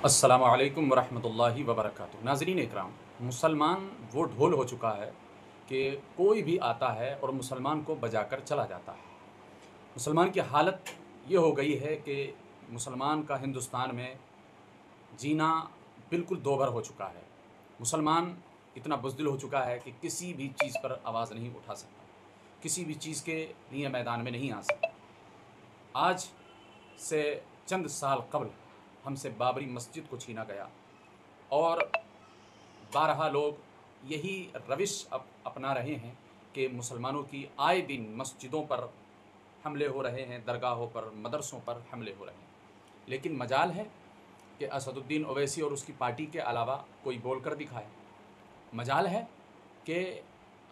अस्सलामु अलैकुम वरहमतुल्लाहि वबरकातुहू। नाज़रीन इकराम, मुसलमान वो ढोल हो चुका है कि कोई भी आता है और मुसलमान को बजाकर चला जाता है। मुसलमान की हालत ये हो गई है कि मुसलमान का हिंदुस्तान में जीना बिल्कुल दोभर हो चुका है। मुसलमान इतना बुज़दिल हो चुका है कि किसी भी चीज़ पर आवाज़ नहीं उठा सकता, किसी भी चीज़ के लिए मैदान में नहीं आ सकता। आज से चंद साल कबल हमसे बाबरी मस्जिद को छीना गया और बारहा लोग यही रविश अपना रहे हैं कि मुसलमानों की आए दिन मस्जिदों पर हमले हो रहे हैं, दरगाहों पर, मदरसों पर हमले हो रहे हैं। लेकिन मजाल है कि असदुद्दीन ओवैसी और उसकी पार्टी के अलावा कोई बोल कर दिखाए। मजाल है कि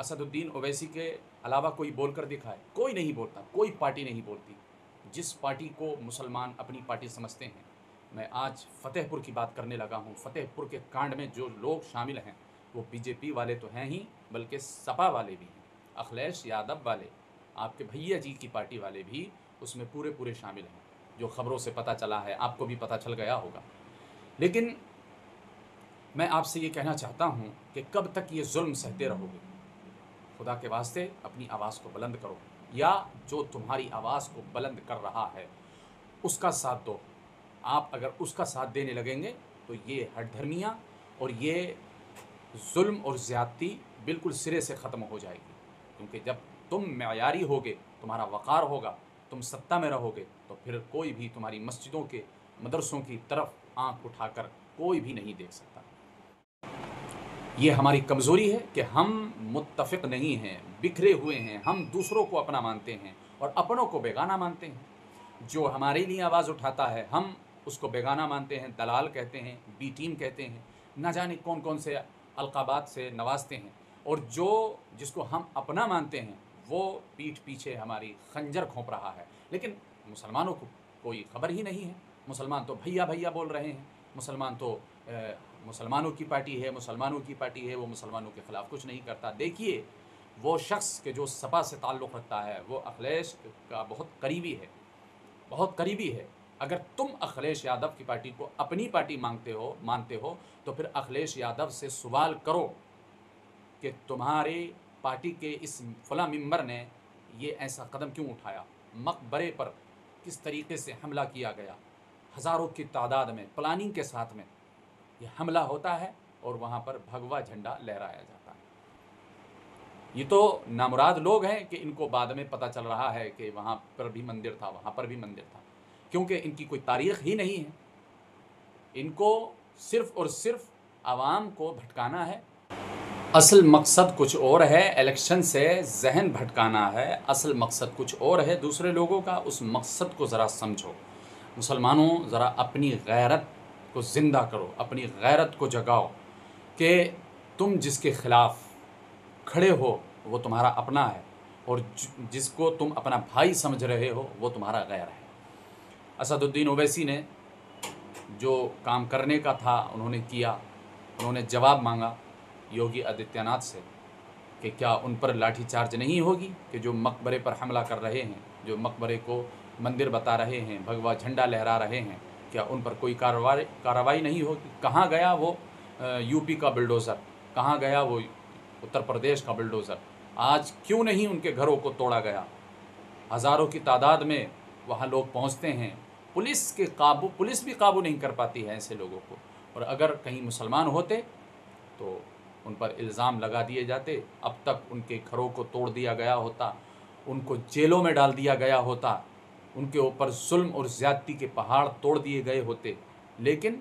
असदुद्दीन ओवैसी के अलावा कोई बोल कर दिखाए। कोई नहीं बोलता, कोई पार्टी नहीं बोलती। जिस पार्टी को मुसलमान अपनी पार्टी समझते हैं, मैं आज फ़तेहपुर की बात करने लगा हूँ। फ़तेहपुर के कांड में जो लोग शामिल हैं वो बीजेपी वाले तो हैं ही, बल्कि सपा वाले भी हैं। अखिलेश यादव वाले, आपके भैया जी की पार्टी वाले भी उसमें पूरे शामिल हैं, जो ख़बरों से पता चला है, आपको भी पता चल गया होगा। लेकिन मैं आपसे ये कहना चाहता हूँ कि कब तक ये जुल्म सहते रहोगे? खुदा के वास्ते अपनी आवाज़ को बुलंद करो, या जो तुम्हारी आवाज़ को बुलंद कर रहा है उसका साथ दो। आप अगर उसका साथ देने लगेंगे तो ये हठधर्मियाँ और ये जुल्म और ज़्यादती बिल्कुल सिरे से ख़त्म हो जाएगी। क्योंकि जब तुम मेयारी होगे, तुम्हारा वक़ार होगा, तुम सत्ता में रहोगे, तो फिर कोई भी तुम्हारी मस्जिदों के, मदरसों की तरफ आँख उठाकर कोई भी नहीं देख सकता। ये हमारी कमज़ोरी है कि हम मुत्तफ़िक़ नहीं हैं, बिखरे हुए हैं। हम दूसरों को अपना मानते हैं और अपनों को बेगाना मानते हैं। जो हमारे लिए आवाज़ उठाता है हम उसको बेगाना मानते हैं, दलाल कहते हैं, बी टीम कहते हैं, ना जाने कौन कौन से अलक़ाबात से नवाजते हैं। और जिसको हम अपना मानते हैं वो पीठ पीछे हमारी खंजर घोंप रहा है। लेकिन मुसलमानों को कोई ख़बर ही नहीं है। मुसलमान तो भैया भैया बोल रहे हैं। मुसलमान तो मुसलमानों की पार्टी है, मुसलमानों की पार्टी है, वो मुसलमानों के ख़िलाफ़ कुछ नहीं करता। देखिए, वो शख्स के जो सपा से ताल्लुक़ रखता है वो अखिलेश का बहुत करीबी है, बहुत करीबी है। अगर तुम अखिलेश यादव की पार्टी को अपनी पार्टी मानते हो तो फिर अखिलेश यादव से सवाल करो कि तुम्हारे पार्टी के इस फला मेंबर ने ये ऐसा कदम क्यों उठाया। मकबरे पर किस तरीके से हमला किया गया, हज़ारों की तादाद में प्लानिंग के साथ में ये हमला होता है और वहाँ पर भगवा झंडा लहराया जाता है। ये तो नामुराद लोग हैं कि इनको बाद में पता चल रहा है कि वहाँ पर भी मंदिर था, वहाँ पर भी मंदिर था, क्योंकि इनकी कोई तारीख़ ही नहीं है। इनको सिर्फ़ और सिर्फ आवाम को भटकाना है। असल मकसद कुछ और है, इलेक्शन से जहन भटकाना है। असल मकसद कुछ और है दूसरे लोगों का। उस मकसद को ज़रा समझो। मुसलमानों, ज़रा अपनी गैरत को ज़िंदा करो, अपनी गैरत को जगाओ कि तुम जिसके ख़िलाफ़ खड़े हो वो तुम्हारा अपना है और जिसको तुम अपना भाई समझ रहे हो वो तुम्हारा गैर है। असदुद्दीन ओवैसी ने जो काम करने का था उन्होंने किया। उन्होंने जवाब मांगा योगी आदित्यनाथ से कि क्या उन पर लाठीचार्ज नहीं होगी, कि जो मकबरे पर हमला कर रहे हैं, जो मकबरे को मंदिर बता रहे हैं, भगवा झंडा लहरा रहे हैं, क्या उन पर कोई कार्रवाई नहीं होगी। कहाँ गया वो यूपी का बुलडोज़र, कहाँ गया वो उत्तर प्रदेश का बुलडोज़र। आज क्यों नहीं उनके घरों को तोड़ा गया। हज़ारों की तादाद में वहाँ लोग पहुँचते हैं, पुलिस भी काबू नहीं कर पाती है ऐसे लोगों को। और अगर कहीं मुसलमान होते तो उन पर इल्ज़ाम लगा दिए जाते, अब तक उनके घरों को तोड़ दिया गया होता, उनको जेलों में डाल दिया गया होता, उनके ऊपर जुल्म और ज़्यादती के पहाड़ तोड़ दिए गए होते। लेकिन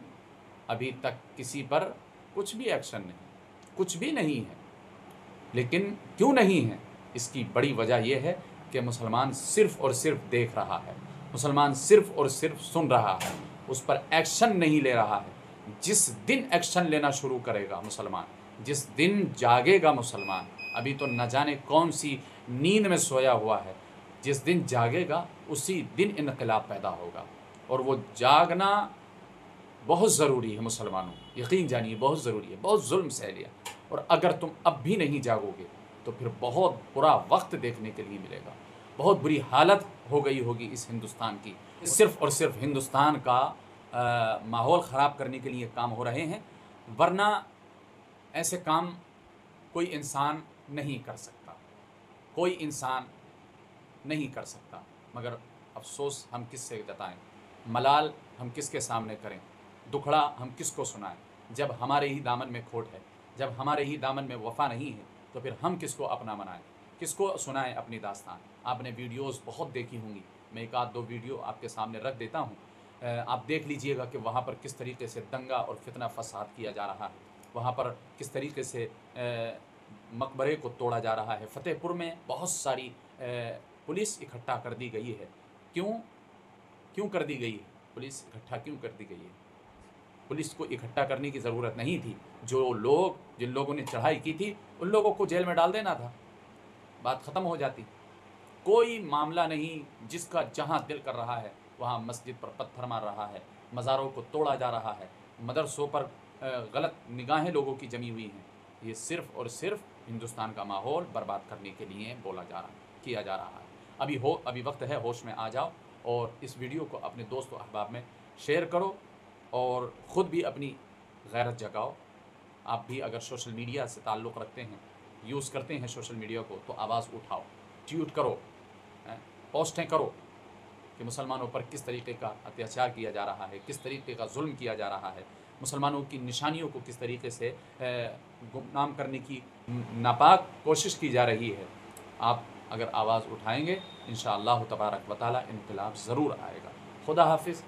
अभी तक किसी पर कुछ भी एक्शन नहीं, कुछ भी नहीं है। लेकिन क्यों नहीं है, इसकी बड़ी वजह यह है कि मुसलमान सिर्फ़ और सिर्फ देख रहा है, मुसलमान सिर्फ़ और सिर्फ सुन रहा है, उस पर एक्शन नहीं ले रहा है। जिस दिन एक्शन लेना शुरू करेगा मुसलमान, जिस दिन जागेगा मुसलमान, अभी तो न जाने कौन सी नींद में सोया हुआ है, जिस दिन जागेगा उसी दिन इनक़िलाब पैदा होगा। और वो जागना बहुत ज़रूरी है मुसलमानों, यकीन जानिए बहुत ज़रूरी है। बहुत जुल्म सह लिया और अगर तुम अब भी नहीं जागोगे तो फिर बहुत बुरा वक्त देखने के लिए मिलेगा। बहुत बुरी हालत हो गई होगी इस हिंदुस्तान की। सिर्फ़ और सिर्फ हिंदुस्तान का ماحول خراب کرنے کے لیے کام ہو رہے ہیں، ورنہ ایسے کام کوئی انسان نہیں کر سکتا، کوئی انسان نہیں کر سکتا۔ مگر افسوس ہم کس سے جتائیں، ملال ہم کس کے سامنے کریں، دکھڑا ہم کس کو سنائیں؟ جب ہمارے ہی دامن میں کھوٹ ہے، جب ہمارے ہی دامن میں وفا نہیں ہے، تو پھر ہم کس کو اپنا بنائیں، کس کو سنائیں اپنی داستان؟ آپ نے ویڈیوز بہت دیکھی ہوں گی، میں ایک آدھ دو ویڈیو آپ کے سامنے رکھ دیتا ہوں، آپ دیکھ لیجئے گا کہ وہاں پر کس طریقے سے دنگا اور فتنہ فساد کیا جا رہا ہے، وہاں پر کس طریقے سے مقبرے کو توڑا جا رہا ہے۔ فتح پور میں بہت ساری پولیس اکٹھا کر دی گئی ہے۔ کیوں کر دی گئی ہے؟ پولیس اکٹھا کیوں کر دی گئی ہے؟ پولیس کو اکٹھا کرنے کی ضرورت نہیں تھی۔ جن لوگوں نے چڑھائی کی تھی ان لوگوں کو جیل میں ڈال دینا تھا، بات ختم ہو جاتی۔ کوئی معاملہ نہیں، جس کا جہاں دل کر رہا ہے وہاں مسجد پر پتھر مار رہا ہے، مزاروں کو توڑا جا رہا ہے، مدرسوں پر غلط نگاہیں لوگوں کی جمی ہوئی ہیں۔ یہ صرف اور صرف ہندوستان کا ماحول برباد کرنے کے لیے کیا جا رہا ہے۔ ابھی وقت ہے، ہوش میں آ جاؤ اور اس ویڈیو کو اپنے دوست و احباب میں شیئر کرو اور خود بھی اپنی غیرت جگاؤ۔ آپ بھی اگر سوشل میڈیا سے تعلق رکھتے ہیں، یوز کرتے ہیں سوشل میڈیا کو، تو آواز اٹھاؤ، ٹویٹ کرو، پوسٹیں کرو کہ مسلمانوں پر کس طریقے کا اتیاچار کیا جا رہا ہے، کس طریقے کا ظلم کیا جا رہا ہے، مسلمانوں کی نشانیوں کو کس طریقے سے گمنام کرنے کی ناپاک کوشش کی جا رہی ہے۔ آپ اگر آواز اٹھائیں گے، انشاءاللہ تبارک و تعالی انقلاب ضرور آئے گا۔ خدا حافظ۔